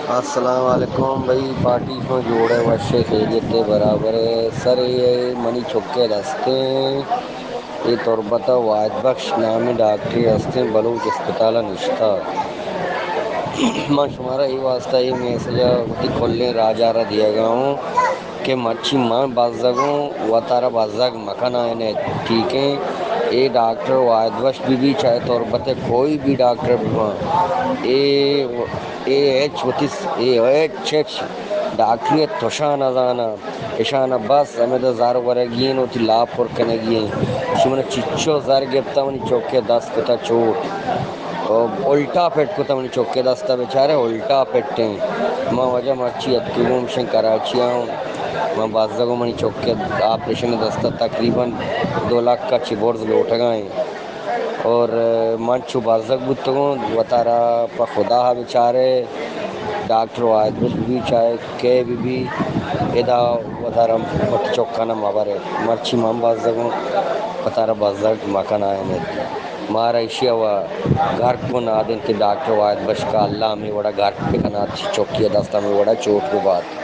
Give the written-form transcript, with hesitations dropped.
السلام علیکم بھائی پارٹی کو جوڑے وشے خیریت برابر ہے سر یہ منی چکے دستے یہ تربت واحد بخش نامی ڈاکٹری ہستے بلوچ اسپتال نشتہ ماں شمارا یہ واسطہ یہ میسج ہوتی کھولنے راجا را دیا گا ہوں کہ مچھی ماں بازگوں و تارا بازگ مکان آئے ٹھیک ہے اے ڈاکٹر واحد وش بھی چاہے تربت کوئی بھی ڈاکٹر بھی وہاں ایچ ڈاکٹریت توشان ازانا اشان بس ہمیں تو زار ورگین ہوتی لاپور کنگین شمن چچو زار گپتا منی چوکے دست کتا چوٹ الٹا پیٹ کو تمہیں چوکے دستا بیچارے الٹا پیٹیں ماں وجہ مچھی اتگوم شن کراچی آؤں ماں بازدگوں منی چوکے آپریشن دستا تقریباً 2 لاکھ کا چیبورز لوٹ گئیں اور منچو بازدگ بودتگوں و تارا پا خدا بیچارے ڈاکٹر واحد بش بھی چاہے کہ بھی ادا و تارا مٹ چوکانا مبارے مرچی مام بازدگوں و تارا بازدگ مکان آئے مارا اشیا و گھر کو نادن کہ ڈاکٹر واحد بش کا اللہ میں وڑا گھر پہ کنات چوکی دستا میں وڑا چوٹ کو بات